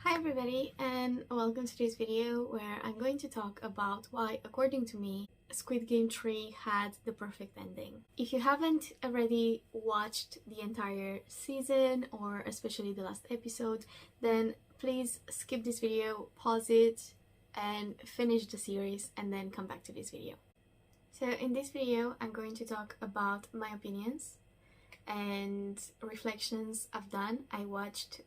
Hi everybody, and welcome to this video where I'm going to talk about why, according to me, Squid Game 3 had the perfect ending. If you haven't already watched the entire season, or especially the last episode, then please skip this video, pause it, and finish the series, and then come back to this video. So in this video, I'm going to talk about my opinions and reflections I've done. I watched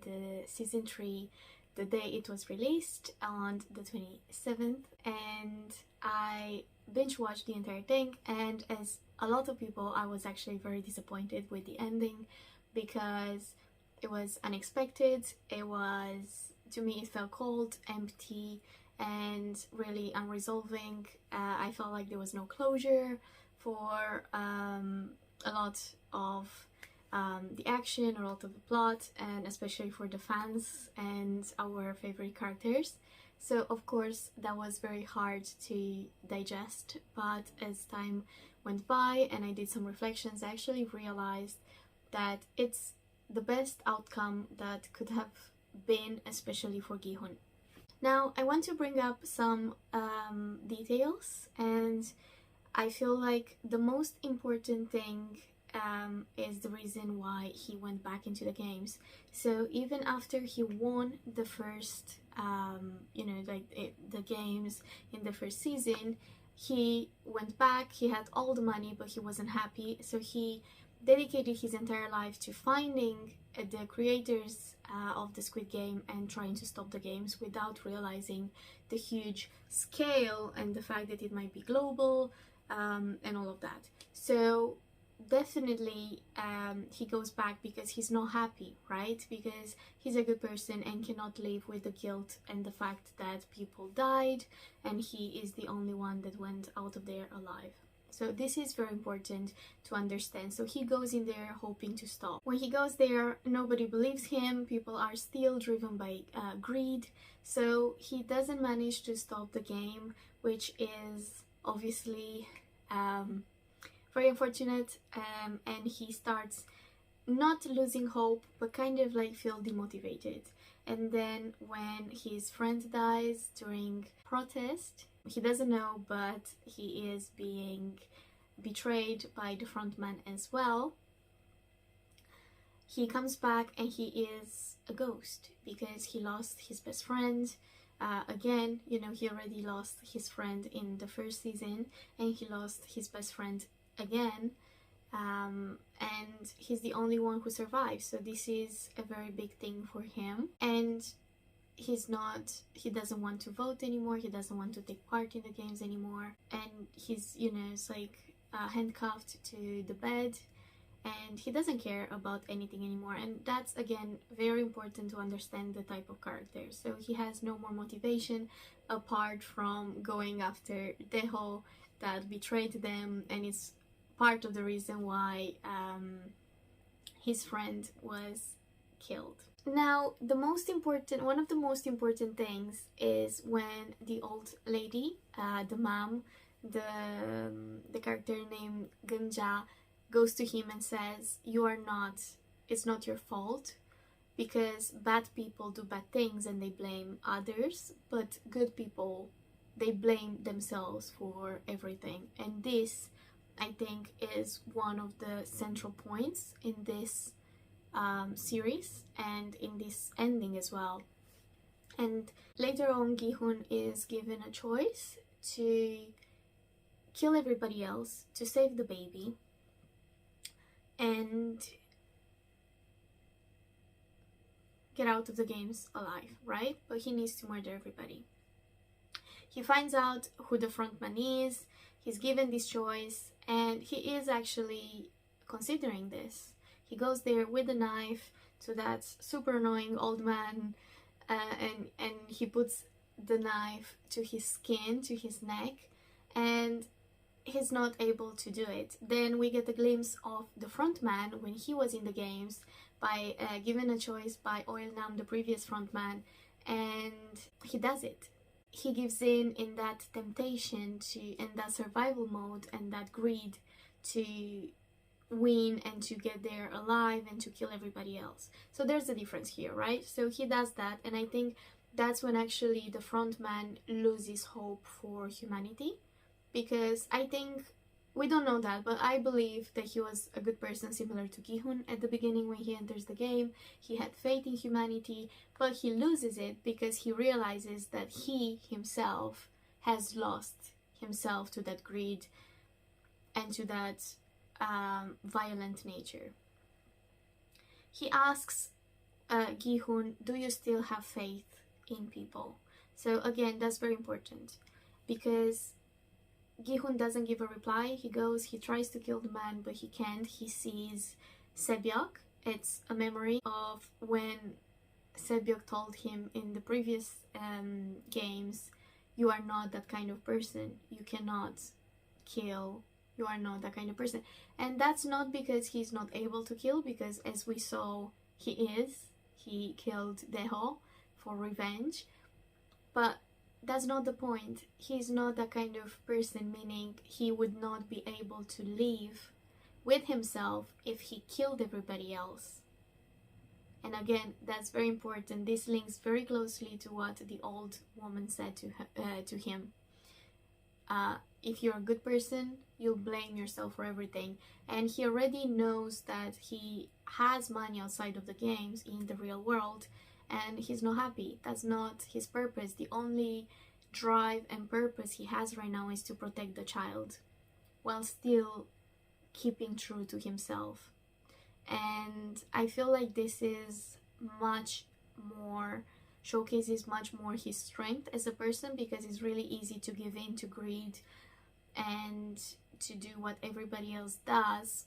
the season 3 the day it was released on the 27th, and I binge watched the entire thing, and as a lot of people I was actually very disappointed with the ending because it was unexpected. It was, to me, it felt cold, empty, and really unresolving. I felt like there was no closure for a lot of the action, a lot of the plot, and especially for the fans and our favorite characters. So of course that was very hard to digest, but as time went by and I did some reflections, I actually realized that it's the best outcome that could have been, especially for Gi-hun. Now I want to bring up some details, and I feel like the most important thing is the reason why he went back into the games. So even after he won the first, the games in the first season, he went back. He had all the money, but he wasn't happy. So he dedicated his entire life to finding the creators of the Squid Game and trying to stop the games, without realizing the huge scale and the fact that it might be global, and all of that. So definitely he goes back because he's not happy, right? Because he's a good person and cannot live with the guilt and the fact that people died and he is the only one that went out of there alive. So this is very important to understand. So he goes in there hoping to stop. When he goes there, nobody believes him. People are still driven by greed. So he doesn't manage to stop the game, which is obviously very unfortunate, and he starts not losing hope, but kind of like feel demotivated. And then when his friend dies during protest, he doesn't know, but he is being betrayed by the frontman as well. He comes back and he is a ghost because he lost his best friend. Again, he already lost his friend in the first season, and he lost his best friend again, and he's the only one who survives. So this is a very big thing for him, and he doesn't want to vote anymore. He doesn't want to take part in the games anymore, and he's it's like handcuffed to the bed, and he doesn't care about anything anymore. And that's, again, very important to understand the type of character. So he has no more motivation apart from going after Deho that betrayed them, and it's part of the reason why his friend was killed. Now, one of the most important things is when the old lady, the mom, the character named Gunja, goes to him and says, it's not your fault, because bad people do bad things and they blame others, but good people, they blame themselves for everything. And this, I think, is one of the central points in this series and in this ending as well. And later on, Gi-hun is given a choice to kill everybody else to save the baby, and get out of the games alive, right? But he needs to murder everybody. He finds out who the frontman is, he's given this choice, and he is actually considering this. He goes there with a knife to that super annoying old man, and he puts the knife to his skin, to his neck, and he's not able to do it. Then we get a glimpse of the frontman when he was in the games, by given a choice by Oil Nam, the previous frontman, and he does it. He gives in that temptation to, and that survival mode and that greed to win and to get there alive and to kill everybody else. So there's a difference here, right? So he does that, and I think that's when actually the front man loses hope for humanity, because I think, we don't know that, but I believe that he was a good person, similar to Gi-hun at the beginning when he enters the game. He had faith in humanity, but he loses it because he realizes that he himself has lost himself to that greed and to that violent nature. He asks Gi-hun, do you still have faith in people? So again, that's very important, because Gi-hun doesn't give a reply. He goes, he tries to kill the man, but he can't. He sees Sebyok. It's a memory of when Sebyok told him in the previous games, you are not that kind of person. You cannot kill. You are not that kind of person. And that's not because he's not able to kill, because as we saw, he is. He killed Deho for revenge. But that's not the point. He's not that kind of person, meaning he would not be able to live with himself if he killed everybody else. And again, that's very important. This links very closely to what the old woman said to him. If you're a good person, you'll blame yourself for everything. And he already knows that he has money outside of the games in the real world, and he's not happy. That's not his purpose. The only drive and purpose he has right now is to protect the child, while still keeping true to himself. And I feel like this is much more, showcases much more his strength as a person, because it's really easy to give in to greed and to do what everybody else does,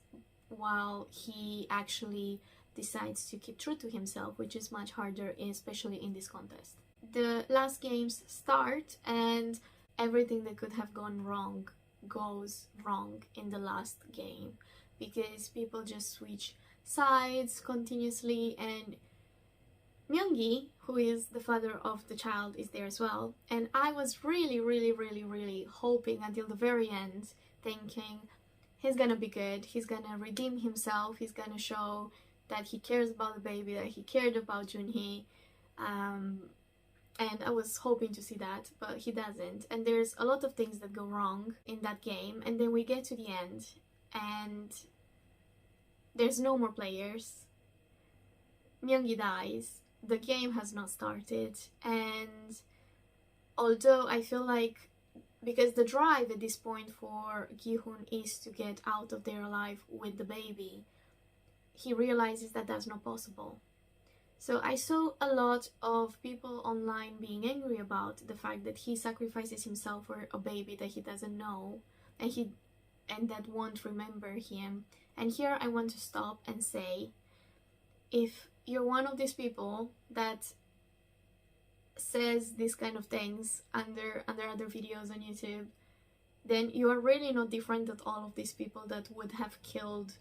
while he actually decides to keep true to himself, which is much harder, especially in this contest. The last games start, and everything that could have gone wrong goes wrong in the last game, because people just switch sides continuously, and Myung-gi, who is the father of the child, is there as well. And I was really hoping until the very end, thinking he's gonna be good, he's gonna redeem himself, he's gonna show that he cares about the baby, that he cared about Junhee, and I was hoping to see that, but he doesn't. And there's a lot of things that go wrong in that game, and then we get to the end, and there's no more players. Myung-gi dies, the game has not started, and although I feel like, because the drive at this point for Gi-hun is to get out of there alive with the baby, he realizes that that's not possible. So I saw a lot of people online being angry about the fact that he sacrifices himself for a baby that he doesn't know, and that won't remember him. And here I want to stop and say, if you're one of these people that says these kind of things under other videos on YouTube, then you are really not different than all of these people that would have killed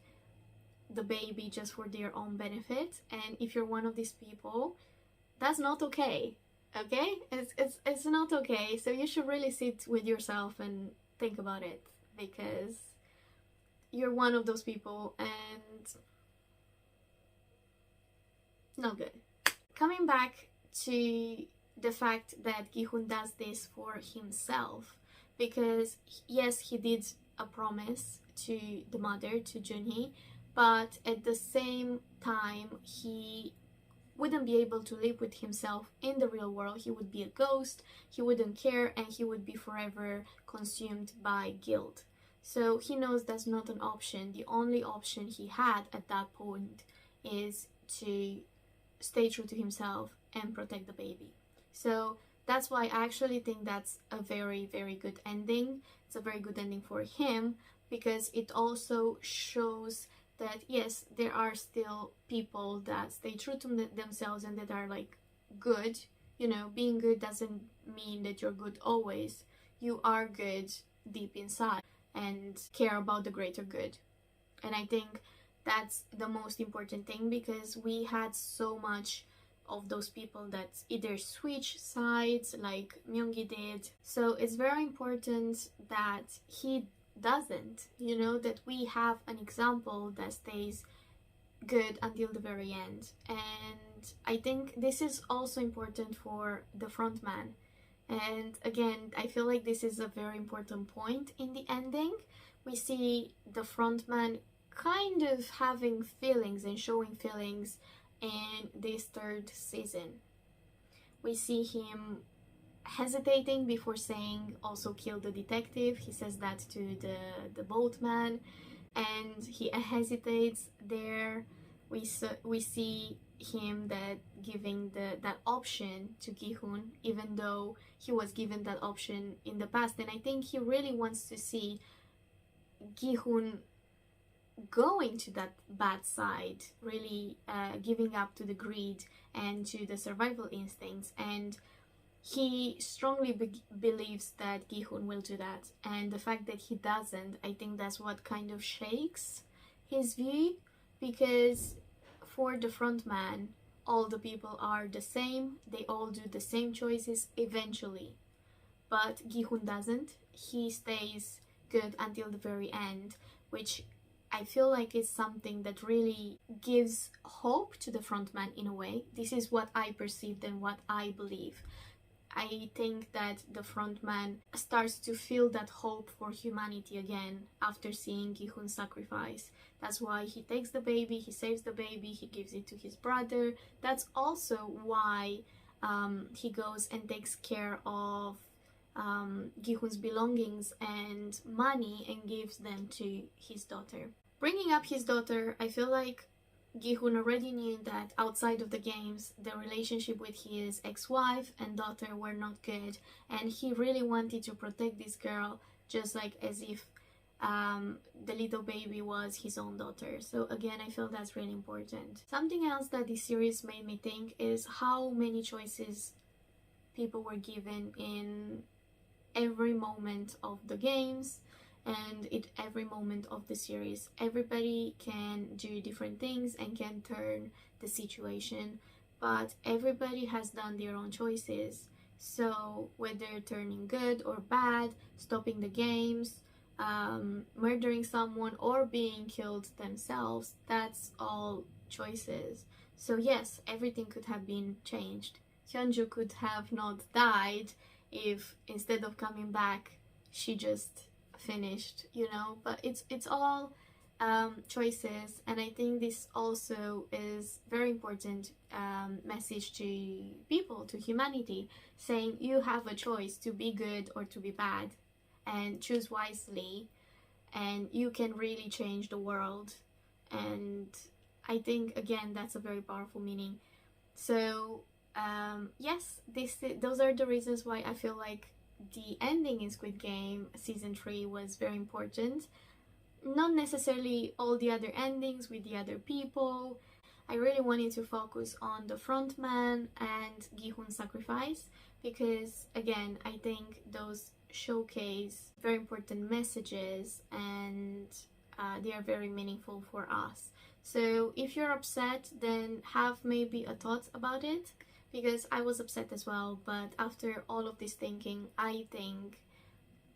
the baby just for their own benefit. And if you're one of these people, that's not okay. Okay? It's not okay. So you should really sit with yourself and think about it, because you're one of those people, and not good. Coming back to the fact that Gi-hun does this for himself, because yes, he did a promise to the mother, to Junhee, but at the same time he wouldn't be able to live with himself in the real world. He would be a ghost, he wouldn't care, and he would be forever consumed by guilt. So he knows that's not an option. The only option he had at that point is to stay true to himself and protect the baby. So that's why I actually think that's a very good ending. It's a very good ending for him, because it also shows that yes, there are still people that stay true to themselves and that are like good. You know, being good doesn't mean that you're good always. You are good deep inside and care about the greater good. And I think that's the most important thing, because we had so much of those people that either switch sides like Myung-gi did. So it's very important that he doesn't, you know, that we have an example that stays good until the very end. And I think this is also important for the front man. And again, I feel like this is a very important point in the ending. We see the front man kind of having feelings and showing feelings in this third season. We see him hesitating before saying also kill the detective. He says that to the boatman, and he hesitates there. We see him that giving that option to Gi-hun, even though he was given that option in the past. And I think he really wants to see Gi-hun going to that bad side, really giving up to the greed and to the survival instincts. And he strongly believes that Gi-hun will do that, and the fact that he doesn't, I think that's what kind of shakes his view, because for the front man, all the people are the same, they all do the same choices eventually, but Gi-hun doesn't. He stays good until the very end, which I feel like is something that really gives hope to the front man in a way. This is what I perceived and what I believe. I think that the frontman starts to feel that hope for humanity again after seeing Gi-hun's sacrifice. That's why he takes the baby, he saves the baby, he gives it to his brother. That's also why he goes and takes care of Gi-hun's belongings and money and gives them to his daughter. Bringing up his daughter, I feel like Gi-hun already knew that outside of the games, the relationship with his ex-wife and daughter were not good, and he really wanted to protect this girl, just like as if the little baby was his own daughter. So again, I feel that's really important. Something else that this series made me think is how many choices people were given in every moment of the games and in every moment of the series. Everybody can do different things and can turn the situation, but everybody has done their own choices. So whether turning good or bad, stopping the games, murdering someone, or being killed themselves, that's all choices. So yes, everything could have been changed. Hyunju could have not died if instead of coming back she just finished, you know, but it's all choices. And I think this also is very important message to people, to humanity, saying you have a choice to be good or to be bad, and choose wisely, and you can really change the world. And I think again that's a very powerful meaning. So yes, those are the reasons why I feel like the ending in Squid Game season 3 was very important. Not necessarily all the other endings with the other people. I really wanted to focus on the front man and Gi-hun's sacrifice, because again, I think those showcase very important messages, and they are very meaningful for us. So if you're upset, then have maybe a thought about it, because I was upset as well. But after all of this thinking, I think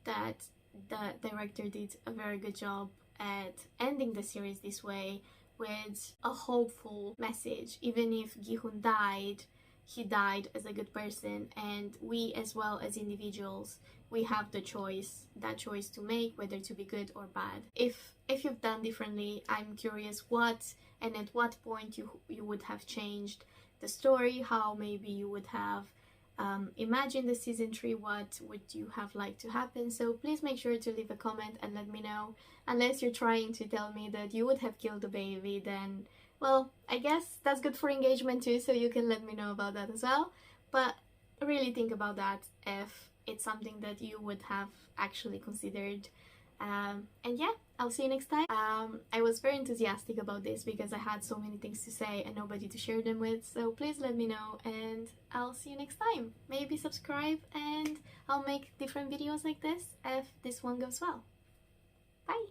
that the director did a very good job at ending the series this way, with a hopeful message. Even if Gi-hun died, he died as a good person, and we as well as individuals, we have the choice, that choice to make whether to be good or bad. If you've done differently, I'm curious what and at what point you would have changed the story, how maybe you would have imagined the season 3, what would you have liked to happen. So please make sure to leave a comment and let me know. Unless you're trying to tell me that you would have killed the baby, then well, I guess that's good for engagement too, so you can let me know about that as well. But really think about that, if it's something that you would have actually considered. And yeah, I'll see you next time. I was very enthusiastic about this because I had so many things to say and nobody to share them with, so please let me know, and I'll see you next time. Maybe subscribe and I'll make different videos like this if this one goes well. Bye!